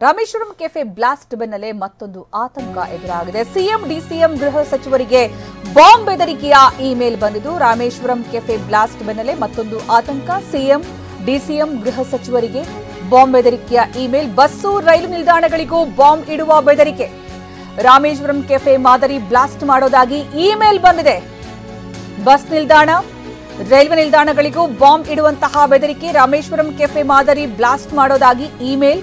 Rameswaram cafe blast ಬೆನ್ನಲ್ಲೇ ಮತ್ತೊಂದು ಆತಂಕ ಎದುರಾಗಿದೆ. ಸಿಎಂ ಡಿಸಿಎಂ ಗೃಹ ಸಚಿವರಿಗೆ ಬಾಂಬ್ ಬೆದರಿಕೆಯ ಇಮೇಲ್ ಬಂದಿದ್ದು, ರಾಮೇಶ್ವರಂ ಕೆಫೆ ಬ್ಲಾಸ್ಟ್ ಬೆನ್ನಲ್ಲೇ ಮತ್ತೊಂದು ಆತಂಕ. ಸಿಎಂ ಡಿಸಿಎಂ ಗೃಹ ಸಚಿವರಿಗೆ ಬಾಂಬ್ ಬೆದರಿಕೆಯ ಇಮೇಲ್. ಬಸ್ಸು ರೈಲು ನಿಲ್ದಾಣಗಳಿಗೂ ಬಾಂಬ್ ಇಡುವ ಬೆದರಿಕೆ. ರಾಮೇಶ್ವರಂ ಕೆಫೆ ಮಾದರಿ ಬ್ಲಾಸ್ಟ್ ಮಾಡೋದಾಗಿ ಇಮೇಲ್ ಬಂದಿದೆ. ಬಸ್ ನಿಲ್ದಾಣ, ರೈಲ್ವೆ ನಿಲ್ದಾಣಗಳಿಗೂ ಬಾಂಬ್ ಇಡುವಂತಹ ಬೆದರಿಕೆ. ರಾಮೇಶ್ವರಂ ಕೆಫೆ ಮಾದರಿ ಬ್ಲಾಸ್ಟ್ ಮಾಡೋದಾಗಿ ಇಮೇಲ್.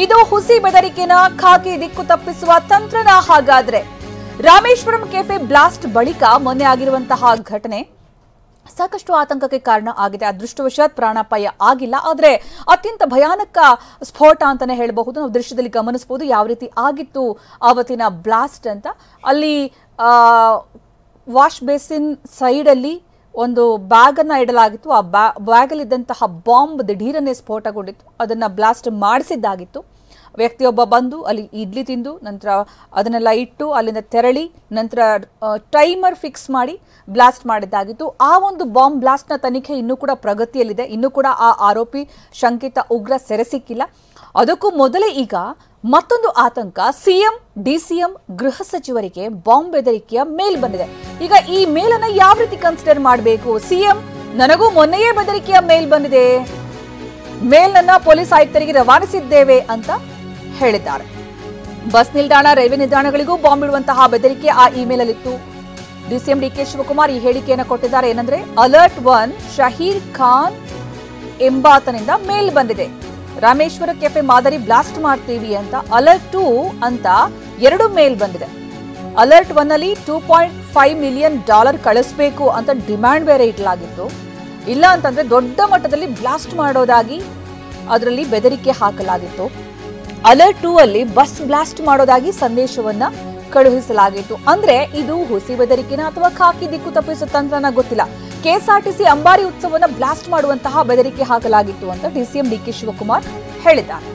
ಇದು ಹುಸಿ ಬೆದರಿಕೆನ, ಖಾಕಿ ದಿಕ್ಕು ತಪ್ಪಿಸುವ ತಂತ್ರನ? ಹಾಗಾದ್ರೆ ರಾಮೇಶ್ವರಂ ಕೆಫೆ ಬ್ಲಾಸ್ಟ್ ಬಳಿಕ ಮೊನ್ನೆ ಆಗಿರುವಂತಹ ಘಟನೆ ಸಾಕಷ್ಟು ಆತಂಕಕ್ಕೆ ಕಾರಣ ಆಗಿದೆ. ಅದೃಷ್ಟವಶಾತ್ ಪ್ರಾಣಾಪಾಯ ಆಗಿಲ್ಲ, ಆದರೆ ಅತ್ಯಂತ ಭಯಾನಕ ಸ್ಫೋಟ ಅಂತಾನೆ ಹೇಳಬಹುದು. ನಾವು ದೃಶ್ಯದಲ್ಲಿ ಗಮನಿಸಬಹುದು ಯಾವ ರೀತಿ ಆಗಿತ್ತು ಆವತ್ತಿನ ಬ್ಲಾಸ್ಟ್ ಅಂತ. ಅಲ್ಲಿ ವಾಶ್ ಬೇಸಿನ್ ಸೈಡ್ ಅಲ್ಲಿ ಒಂದು ಬ್ಯಾಗ್ ಅನ್ನ ಇಡಲಾಗಿತ್ತು. ಆ ಬ್ಯಾಗ್ ಅಲ್ಲಿ ಇದ್ದಂತಹ ಬಾಂಬ್ ದಿಢೀರನೆ ಸ್ಫೋಟಗೊಂಡಿತ್ತು. ಅದನ್ನ ಬ್ಲಾಸ್ಟ್ ಮಾಡಿಸಿದ್ದಾಗಿತ್ತು. ವ್ಯಕ್ತಿಯೊಬ್ಬ ಬಂದು ಅಲ್ಲಿ ಇಡ್ಲಿ ತಿಂದು ನಂತರ ಅದನ್ನೆಲ್ಲ ಇಟ್ಟು ಅಲ್ಲಿಂದ ತೆರಳಿ ನಂತರ ಟೈಮರ್ ಫಿಕ್ಸ್ ಮಾಡಿ ಬ್ಲಾಸ್ಟ್ ಮಾಡಿದ್ದಾಗಿತ್ತು. ಆ ಒಂದು ಬಾಂಬ್ ಬ್ಲಾಸ್ಟ್ನ ತನಿಖೆ ಇನ್ನೂ ಕೂಡ ಪ್ರಗತಿಯಲ್ಲಿದೆ. ಇನ್ನೂ ಕೂಡ ಆ ಆರೋಪಿ ಶಂಕಿತ ಉಗ್ರ ಸೆರೆ ಸಿಕ್ಕಿಲ್ಲ. ಅದಕ್ಕೂ ಮೊದಲೇ ಈಗ ಮತ್ತೊಂದು ಆತಂಕ. ಸಿಎಂ ಡಿಸಿಎಂ ಗೃಹ ಸಚಿವರಿಗೆ ಬಾಂಬ್ ಬೆದರಿಕೆಯ ಮೇಲ್ ಬಂದಿದೆ. ಈಗ ಈ ಮೇಲನ್ನ ಯಾವ ರೀತಿ ಕನ್ಸಿಡರ್ ಮಾಡಬೇಕು? ಸಿಎಂ, ನನಗೂ ಮೊನ್ನೆಯೇ ಬೆದರಿಕೆಯ ಮೇಲ್ ಬಂದಿದೆ, ಮೇಲ್ನನ್ನ ಪೊಲೀಸ್ ಆಯುಕ್ತರಿಗೆ ರವಾನಿಸಿದ್ದೇವೆ ಅಂತ ಹೇಳಿದ್ದಾರೆ. ಬಸ್ ನಿಲ್ದಾಣ, ರೈಲ್ವೆ ನಿಲ್ದಾಣಗಳಿಗೂ ಬಾಂಬ್ ಇಡುವಂತಹ ಬೆದರಿಕೆ ಆ ಇಮೇಲ್ ಅಲ್ಲಿತ್ತು. ಡಿಸಿಎಂ ಡಿಕೆ ಶಿವಕುಮಾರ್ ಈ ಹೇಳಿಕೆಯನ್ನು ಕೊಟ್ಟಿದ್ದಾರೆ. ಏನಂದ್ರೆ, ಅಲರ್ಟ್ 1 ಶಹೀರ್ ಖಾನ್ ಎಂಬಾತನಿಂದ ಮೇಲ್ ಬಂದಿದೆ. ರಾಮೇಶ್ವರ ಕೆಫೆ ಮಾದರಿ ಬ್ಲಾಸ್ಟ್ ಮಾಡ್ತೀವಿ ಅಂತ. ಅಲರ್ಟ್ 2 ಅಂತ 2 ಮೇಲ್ ಬಂದಿದೆ. ಅಲರ್ಟ್ 1 ಅಲ್ಲಿ $2.5 ಮಿಲಿಯನ್ ಕಳಿಸಬೇಕು ಅಂತ ಡಿಮ್ಯಾಂಡ್ ಬೇರೆ ಇಡಲಾಗಿತ್ತು. ಇಲ್ಲ ಅಂತಂದ್ರೆ ದೊಡ್ಡ ಮಟ್ಟದಲ್ಲಿ ಬ್ಲಾಸ್ಟ್ ಮಾಡೋದಾಗಿ ಅದರಲ್ಲಿ ಬೆದರಿಕೆ ಹಾಕಲಾಗಿತ್ತು. ಅಲರ್ಟ್ 2 ಅಲ್ಲಿ ಬಸ್ ಬ್ಲಾಸ್ಟ್ ಮಾಡೋದಾಗಿ ಸಂದೇಶವನ್ನ ಕಳುಹಿಸಲಾಗಿತ್ತು. ಅಂದ್ರೆ ಇದು ಹುಸಿ ಬೆದರಿಕೆನ ಅಥವಾ ಖಾಕಿ ದಿಕ್ಕು ತಪ್ಪಿಸುವ ತಂತ್ರನ ಗೊತ್ತಿಲ್ಲ. ಕೆಎಸ್ಆರ್ಟಿಸಿ ಅಂಬಾರಿ ಉತ್ಸವವನ್ನು ಬ್ಲಾಸ್ಟ್ ಮಾಡುವಂತಹ ಬೆದರಿಕೆ ಹಾಕಲಾಗಿತ್ತು ಅಂತ ಡಿಸಿಎಂ ಡಿಕೆ ಶಿವಕುಮಾರ್ ಹೇಳಿದ್ದಾರೆ.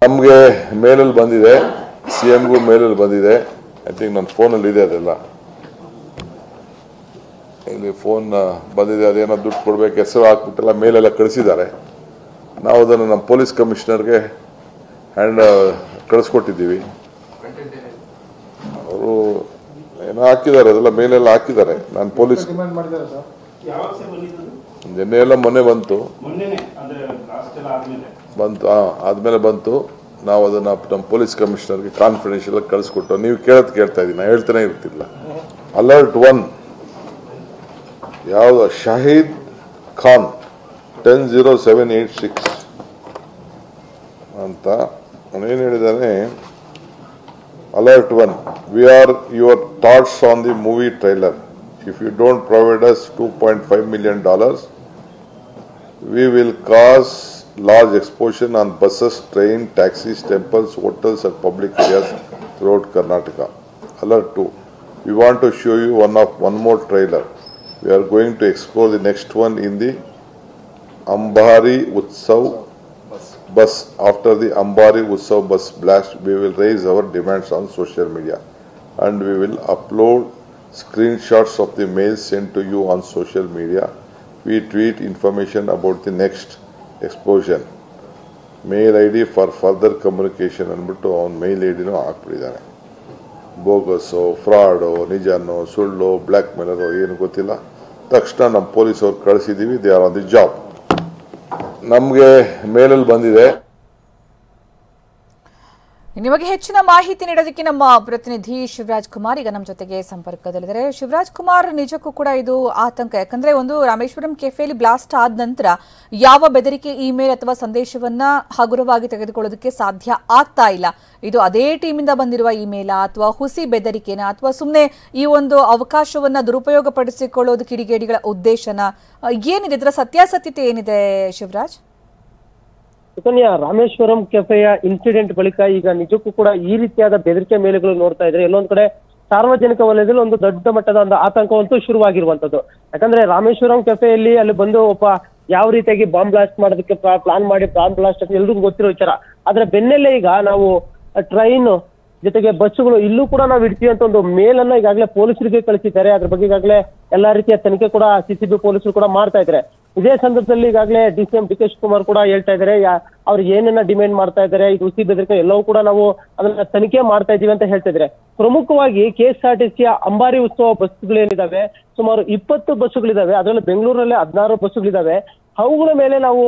ನಮಗೆ ಮೇಲಲ್ಲಿ ಬಂದಿದೆ, ಸಿಎಂಗೂ ಮೇಲಲ್ಲಿ ಬಂದಿದೆ. ಐ ಥಿಂಕ್ ನನ್ನ ಫೋನಲ್ಲಿ ಇದೆ, ಅದೆಲ್ಲ ಇಲ್ಲಿ ಫೋನ್ ಬಂದಿದೆ. ಅದೇನೋ ದುಡ್ಡು ಕೊಡ್ಬೇಕು, ಹೆಸರು ಹಾಕ್ಬಿಟ್ಟೆಲ್ಲ ಮೇಲೆಲ್ಲ ಕಳಿಸಿದ್ದಾರೆ. ನಾವು ಅದನ್ನು ನಮ್ಮ ಪೊಲೀಸ್ ಕಮಿಷನರ್ಗೆ ಕಳಿಸ್ಕೊಟ್ಟಿದ್ದೀವಿ. ಅವರು ಏನೋ ಹಾಕಿದ್ದಾರೆ, ಅದೆಲ್ಲ ಮೇಲೆಲ್ಲ ಹಾಕಿದ್ದಾರೆ. ನಾನು ಪೊಲೀಸ್ ನಿನ್ನೆ ಎಲ್ಲ ಮೊನ್ನೆ ಬಂತು, ಆದ್ಮೇಲೆ ಬಂತು. ನಾವು ಅದನ್ನ ನಮ್ಮ ಪೊಲೀಸ್ ಕಮಿಷನರ್ಗೆ ಕಾನ್ಫಿಡೆನ್ಷಿಯಲ್ ಕಳಿಸ್ಕೊಟ್ಟು, ನೀವು ಕೇಳ್ತಾ ಇದ್ದೀನಿ, ನಾ ಹೇಳ್ತಾನೆ ಇರ್ತಿಲ್ಲ. ಅಲರ್ಟ್ 1 ಯಾವ್ದು? ಶಹೀದ್ ಖಾನ್ 100786 ಅಂತ ಅವನೇನು ಹೇಳಿದಾನೆ. Alert 1, we are your thoughts on the movie trailer. If you don't provide us $2.5 million, we will cause large explosion on buses, train, taxis, temples, hotels and public areas throughout Karnataka. Alert 2, we want to show you one more trailer. We are going to explore the next one in the Ambari Utsav bus. After the Ambari Utsav bus blast, we will raise our demands on social media and we will upload screenshots of the mails sent to you on social media. We tweet information about the next explosion. Mail ID for further communication ಅಂದ್ಬಿಟ್ಟು ಅವನ ಮೇಲ್ ಐಡಿನೂ ಹಾಕ್ಬಿಟ್ಟಿದ್ದಾನೆ. Bogus, fraud, ನಿಜನೋ, ಸುಳ್ಳು, black ಮೇಲರು ಏನು ಗೊತ್ತಿಲ್ಲ. ತಕ್ಷಣ ನಮ್ಮ ಪೊಲೀಸವ್ರು ಕಳಿಸಿದ್ದೀವಿ. They are on the job. ನಮಗೆ ಮೇಲಲ್ಲಿ ಬಂದಿದೆ. ನಿಮಗೆ ಹೆಚ್ಚಿನ ಮಾಹಿತಿ ನೀಡೋದಕ್ಕೆ ನಮ್ಮ ಪ್ರತಿನಿಧಿ ಶಿವರಾಜ್ ಕುಮಾರ್ ಈಗ ನಮ್ಮ ಜೊತೆಗೆ ಸಂಪರ್ಕದಲ್ಲಿದ್ದಾರೆ. ಶಿವರಾಜ್ ಕುಮಾರ್, ನಿಜಕ್ಕೂ ಕೂಡ ಇದು ಆತಂಕ. ಯಾಕಂದ್ರೆ ಒಂದು ರಾಮೇಶ್ವರಂ ಕೆಫೆಯಲ್ಲಿ ಬ್ಲಾಸ್ಟ್ ಆದ ನಂತರ ಯಾವ ಬೆದರಿಕೆ ಇಮೇಲ್ ಅಥವಾ ಸಂದೇಶವನ್ನ ಹಗುರವಾಗಿ ತೆಗೆದುಕೊಳ್ಳೋದಕ್ಕೆ ಸಾಧ್ಯ ಆಗ್ತಾ ಇಲ್ಲ. ಇದು ಅದೇ ಟೀಮಿಂದ ಬಂದಿರುವ ಇಮೇಲಾ ಅಥವಾ ಹುಸಿ ಬೆದರಿಕೆನಾ ಅಥವಾ ಸುಮ್ಮನೆ ಈ ಒಂದು ಅವಕಾಶವನ್ನ ದುರುಪಯೋಗ ಪಡಿಸಿಕೊಳ್ಳೋದು ಕಿಡಿಗೇಡಿಗಳ ಉದ್ದೇಶನ? ಏನಿದೆ ಇದರ ಸತ್ಯಾಸತ್ಯತೆ ಏನಿದೆ ಶಿವರಾಜ್? ರಾಮೇಶ್ವರಂ ಕೆಫೆಯ ಇನ್ಸಿಡೆಂಟ್ ಬಳಿಕ ಈಗ ನಿಜಕ್ಕೂ ಕೂಡ ಈ ರೀತಿಯಾದ ಬೆದರಿಕೆ ಮೇಲೆಗಳು ನೋಡ್ತಾ ಇದ್ರೆ ಎಲ್ಲೊಂದ್ ಕಡೆ ಸಾರ್ವಜನಿಕ ವಲಯದಲ್ಲಿ ಒಂದು ದೊಡ್ಡ ಮಟ್ಟದ ಒಂದು ಆತಂಕವಂತೂ ಶುರುವಾಗಿರುವಂತದ್ದು. ಯಾಕಂದ್ರೆ ರಾಮೇಶ್ವರಂ ಕೆಫೆಯಲ್ಲಿ ಅಲ್ಲಿ ಬಂದು ಒಬ್ಬ ಯಾವ ರೀತಿಯಾಗಿ ಬಾಂಬ್ ಬ್ಲಾಸ್ಟ್ ಮಾಡೋದಕ್ಕೆ ಪ್ಲಾನ್ ಮಾಡಿ ಬಾಂಬ್ ಬ್ಲಾಸ್ಟ್ ಅಂತ ಎಲ್ರಿಗೂ ಗೊತ್ತಿರೋ ವಿಚಾರ. ಆದ್ರೆ ಬೆನ್ನಲ್ಲೇ ಈಗ ನಾವು ಟ್ರೈನ್ ಜೊತೆಗೆ ಬಸ್ಸುಗಳು ಇಲ್ಲೂ ಕೂಡ ನಾವು ಇಡ್ತೀವಿ ಅಂತ ಒಂದು ಮೇಲ್ ಅನ್ನ ಈಗಾಗಲೇ ಪೊಲೀಸರಿಗೆ ಕಳಿಸಿದ್ದಾರೆ. ಅದ್ರ ಬಗ್ಗೆ ಈಗಾಗಲೇ ಎಲ್ಲಾ ರೀತಿಯ ತನಿಖೆ ಕೂಡ ಸಿಸಿಬಿ ಪೊಲೀಸರು ಕೂಡ ಮಾಡ್ತಾ ಇದ್ದಾರೆ. ಇದೇ ಸಂದರ್ಭದಲ್ಲಿ ಈಗಾಗಲೇ DCM DK ಶಿವಕುಮಾರ್ ಕೂಡ ಹೇಳ್ತಾ ಇದ್ದಾರೆ, ಅವ್ರು ಏನನ್ನ ಡಿಮ್ಯಾಂಡ್ ಮಾಡ್ತಾ ಇದ್ದಾರೆ, ಇದು ಹುಸಿ ಬೆದರಿಕೆ ಎಲ್ಲವೂ ಕೂಡ ನಾವು ಅದನ್ನ ತನಿಖೆ ಮಾಡ್ತಾ ಇದೀವಿ ಅಂತ ಹೇಳ್ತಾ ಇದ್ದಾರೆ. ಪ್ರಮುಖವಾಗಿ KSRTC ಅಂಬಾರಿ ಉತ್ಸವ ಬಸ್ಗಳೇನಿದಾವೆ, ಸುಮಾರು 20 ಬಸ್ಗಳಿದಾವೆ. ಅದರಲ್ಲಿ ಬೆಂಗಳೂರಲ್ಲಿ 16 ಬಸ್ಗಳಿದಾವೆ. ಅವುಗಳ ಮೇಲೆ ನಾವು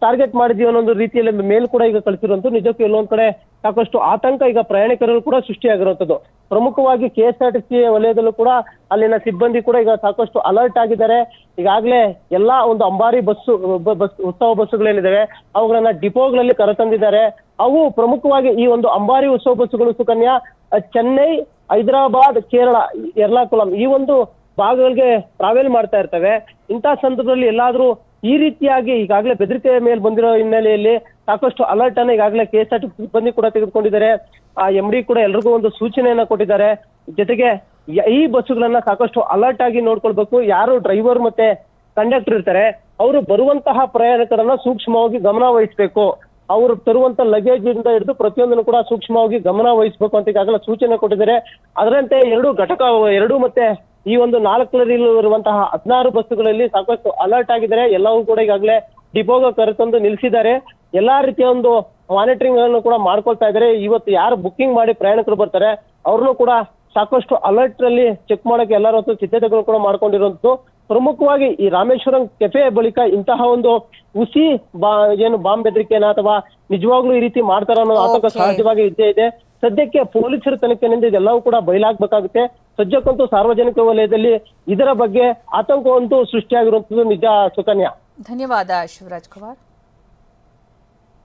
ಟಾರ್ಗೆಟ್ ಮಾಡಿದೀವಿ ಅನ್ನೋ ಒಂದು ರೀತಿಯಲ್ಲಿ ಮೇಲ್ ಕೂಡ ಈಗ ಕಳಿಸಿರುವಂತದ್ದು ನಿಜಕ್ಕೂ ಎಲ್ಲೊಂದ್ ಕಡೆ ಸಾಕಷ್ಟು ಆತಂಕ ಈಗ ಪ್ರಯಾಣಿಕರಲ್ಲೂ ಕೂಡ ಸೃಷ್ಟಿಯಾಗಿರುವಂತದ್ದು. ಪ್ರಮುಖವಾಗಿ KSRTC ವಲಯದಲ್ಲೂ ಕೂಡ ಅಲ್ಲಿನ ಸಿಬ್ಬಂದಿ ಕೂಡ ಈಗ ಸಾಕಷ್ಟು ಅಲರ್ಟ್ ಆಗಿದ್ದಾರೆ. ಈಗಾಗಲೇ ಎಲ್ಲಾ ಒಂದು ಅಂಬಾರಿ ಬಸ್ ಉತ್ಸವ ಬಸ್ಸುಗಳೇನಿದಾವೆ ಅವುಗಳನ್ನ ಡಿಪೋಗಳಲ್ಲಿ ಕರೆತಂದಿದ್ದಾರೆ. ಅವು ಪ್ರಮುಖವಾಗಿ ಈ ಒಂದು ಅಂಬಾರಿ ಉತ್ಸವ ಬಸ್ಸುಗಳು ಸುಕನ್ಯಾ ಚೆನ್ನೈ, ಹೈದರಾಬಾದ್, ಕೇರಳ, ಎರ್ನಾಕುಲಂ ಈ ಒಂದು ಭಾಗಗಳಿಗೆ ಟ್ರಾವೆಲ್ ಮಾಡ್ತಾ ಇರ್ತವೆ. ಇಂತಹ ಸಂದರ್ಭದಲ್ಲಿ ಎಲ್ಲಾದ್ರೂ ಈ ರೀತಿಯಾಗಿ ಈಗಾಗಲೇ ಬೆದರಿಕೆ ಮೇಲೆ ಬಂದಿರೋ ಹಿನ್ನೆಲೆಯಲ್ಲಿ ಸಾಕಷ್ಟು ಅಲರ್ಟ್ ಅನ್ನ ಈಗಾಗಲೇ KSRTC ಸಿಬ್ಬಂದಿ ಕೂಡ ತೆಗೆದುಕೊಂಡಿದ್ದಾರೆ. ಆ MD ಕೂಡ ಎಲ್ರಿಗೂ ಒಂದು ಸೂಚನೆಯನ್ನ ಕೊಟ್ಟಿದ್ದಾರೆ. ಜೊತೆಗೆ ಈ ಬಸ್ಸುಗಳನ್ನ ಸಾಕಷ್ಟು ಅಲರ್ಟ್ ಆಗಿ ನೋಡ್ಕೊಳ್ಬೇಕು. ಯಾರು ಡ್ರೈವರ್ ಮತ್ತೆ ಕಂಡಕ್ಟರ್ ಇರ್ತಾರೆ ಅವರು ಬರುವಂತಹ ಪ್ರಯಾಣಿಕರನ್ನ ಸೂಕ್ಷ್ಮವಾಗಿ ಗಮನ ವಹಿಸಬೇಕು. ಅವರು ತರುವಂತ ಲಗೇಜ್ ಇಂದ ಹಿಡಿದು ಪ್ರತಿಯೊಂದನ್ನು ಕೂಡ ಸೂಕ್ಷ್ಮವಾಗಿ ಗಮನ ವಹಿಸಬೇಕು ಅಂತ ಈಗಾಗಲೇ ಸೂಚನೆ ಕೊಟ್ಟಿದ್ದಾರೆ. ಅದರಂತೆ ಎರಡು ಮತ್ತೆ ಈ ಒಂದು 4 ಇರುವಂತಹ 16 ಬಸ್ಸುಗಳಲ್ಲಿ ಸಾಕಷ್ಟು ಅಲರ್ಟ್ ಆಗಿದ್ದಾರೆ. ಎಲ್ಲವೂ ಕೂಡ ಈಗಾಗಲೇ ಡಿಪೋಗೆ ಕರೆತಂದು ನಿಲ್ಲಿಸಿದ್ದಾರೆ. ಎಲ್ಲಾ ರೀತಿಯ ಒಂದು ಮಾನಿಟರಿಂಗ್ ಅನ್ನು ಕೂಡ ಮಾಡ್ಕೊಳ್ತಾ ಇದ್ದಾರೆ. ಇವತ್ತು ಯಾರು ಬುಕ್ಕಿಂಗ್ ಮಾಡಿ ಪ್ರಯಾಣಿಕರು ಬರ್ತಾರೆ ಅವ್ರನ್ನು ಕೂಡ ಸಾಕಷ್ಟು ಅಲರ್ಟ್ ನಲ್ಲಿ ಚೆಕ್ ಮಾಡಕ್ಕೆ ಎಲ್ಲರೂ ಸಿದ್ಧತೆಗಳು ಕೂಡ ಮಾಡ್ಕೊಂಡಿರುವಂತದ್ದು. ಪ್ರಮುಖವಾಗಿ ಈ ರಾಮೇಶ್ವರಂ ಕೆಫೆ ಬಳಿಕ ಇಂತಹ ಒಂದು ಹುಸಿ ಏನು ಬಾಂಬ್ ಬೆದರಿಕೆನ ಅಥವಾ ನಿಜವಾಗ್ಲೂ ಈ ರೀತಿ ಮಾಡ್ತಾರ ಅನ್ನೋ ಆತಂಕ ಸಹಜವಾಗಿ ಇದ್ದೇ ಇದೆ. ಸದ್ಯಕ್ಕೆ ಪೊಲೀಸರ ತನಿಖೆಯಿಂದ ಇದೆಲ್ಲವೂ ಕೂಡ ಬಯಲಾಗಬೇಕಾಗುತ್ತೆ. ಸದ್ಯಕ್ಕಂತೂ ಸಾರ್ವಜನಿಕ ವಲಯದಲ್ಲಿ ಇದರ ಬಗ್ಗೆ ಆತಂಕವಂತೂ ಸೃಷ್ಟಿಯಾಗಿರುವಂತದ್ದು ನಿಜ ಸುಕನ್ಯಾ. ಧನ್ಯವಾದ ಶಿವರಾಜ್ ಕುಮಾರ್.